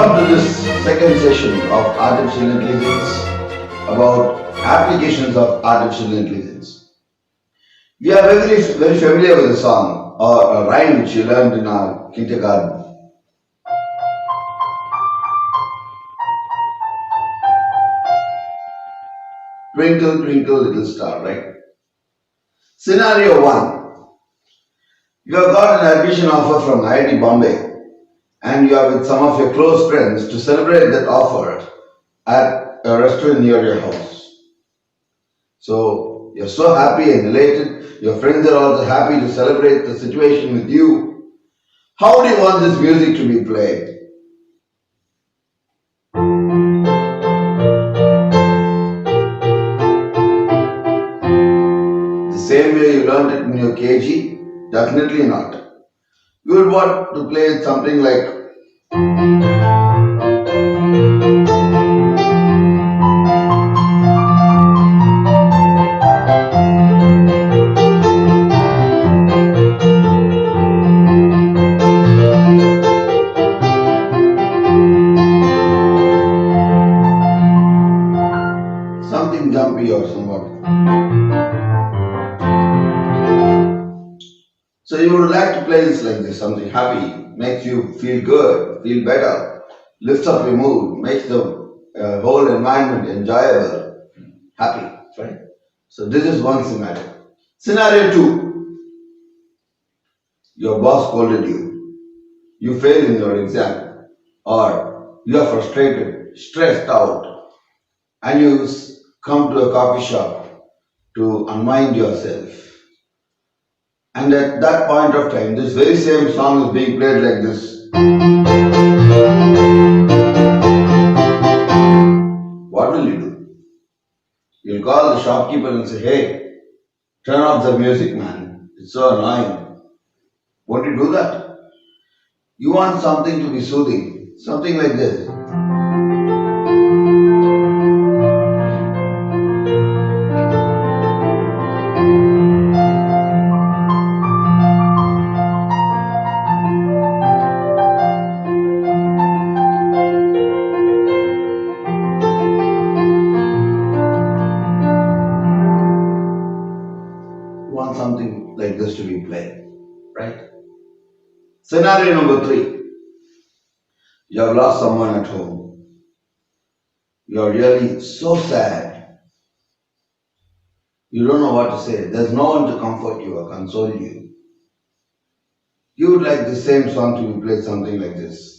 Welcome to this second session of artificial intelligence about applications of artificial intelligence. We are very familiar with a song or a rhyme which you learned in our kindergarten. Twinkle, twinkle, little star, right? Scenario 1. You have got an admission offer from IIT Bombay and you are with some of your close friends to celebrate that offer at a restaurant near your house. So you're so happy and elated, your friends are also happy to celebrate the situation with you. How do you want this music to be played? The same way you learned it in your KG? Definitely not. You would want to play something like something jumpy or somewhat. So you would like to play this like this, something happy, makes you feel good, feel better, lifts up your mood, makes the whole environment enjoyable, happy, right? So this is one scenario. Scenario 2, your boss scolded you, you failed in your exam, or you are frustrated, stressed out, and you come to a coffee shop to unwind yourself. And at that point of time, this very same song is being played like this. What will you do? You'll call the shopkeeper and say, hey, turn off the music, man. It's so annoying. Won't you do that? You want something to be soothing, something like this. Want something like this to be played, right? Scenario number 3. You have lost someone at home. You are really so sad. You don't know what to say. There's no one to comfort you or console you. You would like the same song to be played something like this.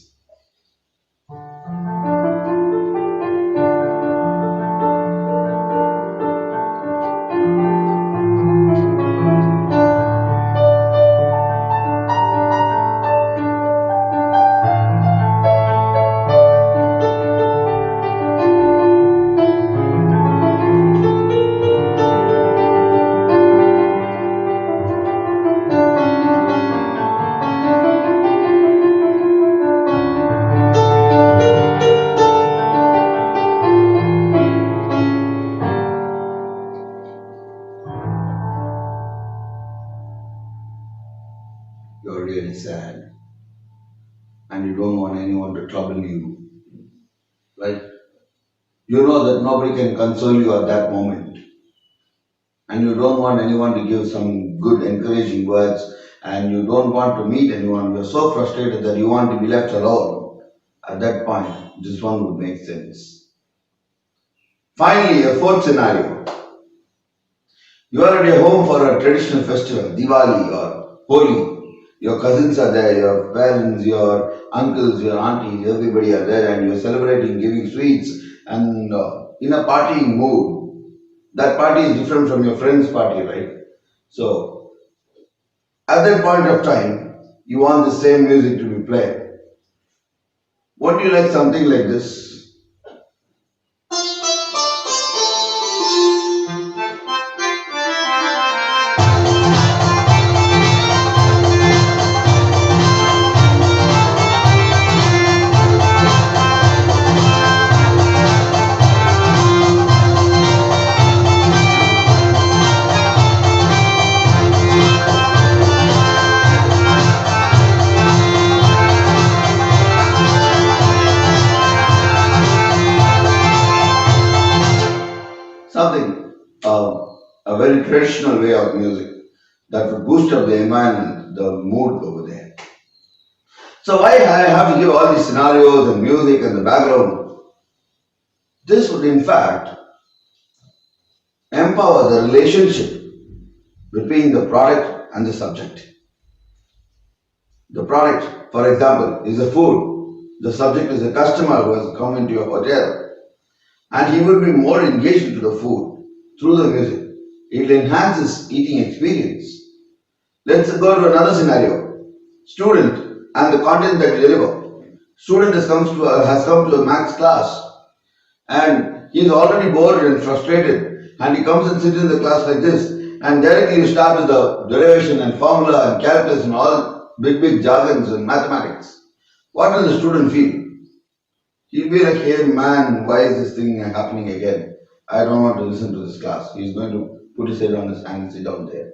You're really sad and you don't want anyone to trouble you, right? You know that nobody can console you at that moment and you don't want anyone to give some good encouraging words and you don't want to meet anyone. You're so frustrated that you want to be left alone. At that point, this one would make sense. Finally, a 4th scenario. You are at your home for a traditional festival, Diwali or Holi. Your cousins are there, your parents, your uncles, your aunties, everybody are there and you're celebrating, giving sweets and in a partying mood. That party is different from your friend's party, right? So, at that point of time, you want the same music to be played. Would you like something like this? very traditional way of music that would boost up the environment, the mood over there. So why I have to give all these scenarios and music and the background? This would in fact empower the relationship between the product and the subject. The product, for example, is a food. The subject is a customer who has come into your hotel, and he will be more engaged into the food through the music. It will enhance his eating experience. Let's go to another scenario. Student and the content that you deliver. Student has come to a maths class and he is already bored and frustrated, and he comes and sits in the class like this, and directly you start with the derivation and formula and calculus and all big jargons and mathematics. What will the student feel? He'll be like, hey man, why is this thing happening again? I don't want to listen to this class. He's going to put his head on his hand and sit down there.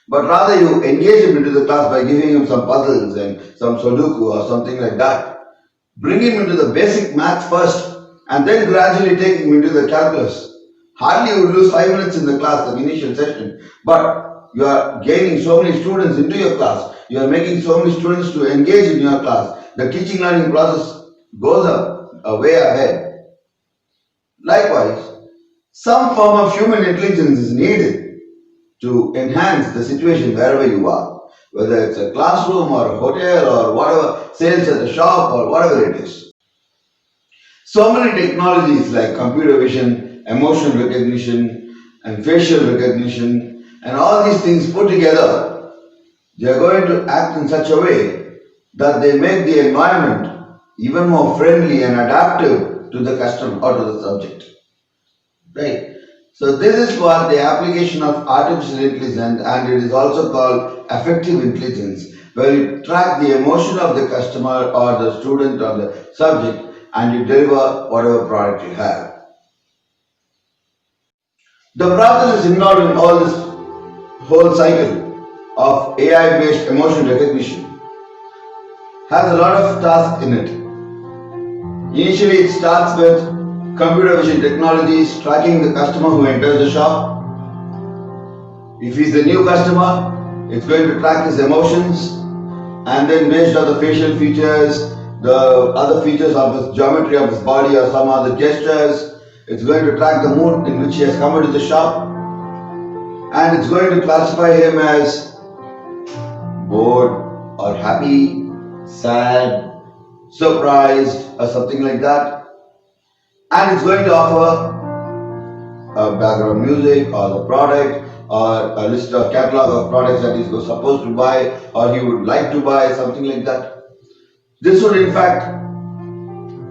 But rather you engage him into the class by giving him some puzzles and some Sudoku or something like that. Bring him into the basic math first and then gradually take him into the calculus. Hardly you would lose 5 minutes in the class, the initial session, but you are gaining so many students into your class. You are making so many students to engage in your class. The teaching learning process goes up way ahead. Likewise, some form of human intelligence is needed to enhance the situation wherever you are, whether it's a classroom or a hotel or whatever, sales at a shop or whatever it is. So many technologies like computer vision, emotion recognition, and facial recognition, and all these things put together, they are going to act in such a way that they make the environment even more friendly and adaptive to the customer or to the subject. Right? So this is what the application of artificial intelligence, and it is also called affective intelligence, where you track the emotion of the customer or the student or the subject and you deliver whatever product you have. The process is involved in all this whole cycle of AI-based emotion recognition. Has a lot of tasks in it. Initially it starts with computer vision technologies tracking the customer who enters the shop. If he's a new customer, it's going to track his emotions, and then based on the facial features, the other features of his geometry of his body or some other gestures, it's going to track the mood in which he has come into the shop, and it's going to classify him as bored or happy, sad, surprised or something like that. And it's going to offer a background music or the product or a list of catalog of products that he's supposed to buy or he would like to buy, something like that. This would in fact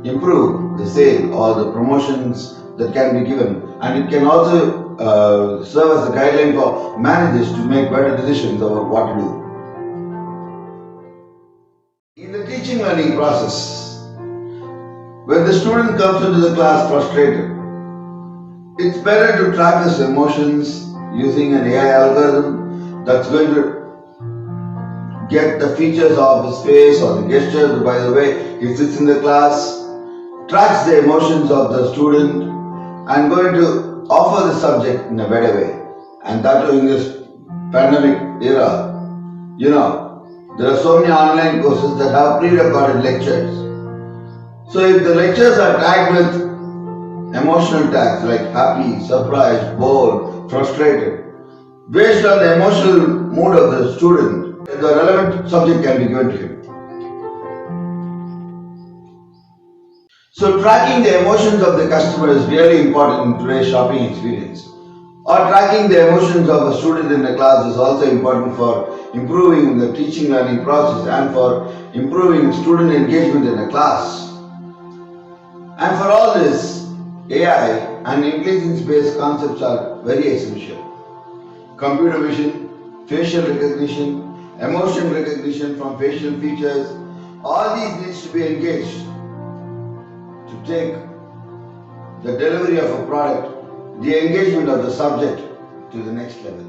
improve the sale or the promotions that can be given, and it can also serve as a guideline for managers to make better decisions about what to do. In the teaching learning process, when the student comes into the class frustrated, it's better to track his emotions using an AI algorithm that's going to get the features of his face or the gestures, by the way he sits in the class, tracks the emotions of the student, and going to offer the subject in a better way. And that in this pandemic era, there are so many online courses that have pre-recorded lectures. So if the lectures are tagged with emotional tags like happy, surprised, bored, frustrated, based on the emotional mood of the student, the relevant subject can be given to him. So tracking the emotions of the customer is really important in today's shopping experience. Or tracking the emotions of a student in a class is also important for improving the teaching learning process and for improving student engagement in a class. And for all this, AI and intelligence-based concepts are very essential. Computer vision, facial recognition, emotion recognition from facial features, all these needs to be engaged to take the delivery of a product, the engagement of the subject to the next level.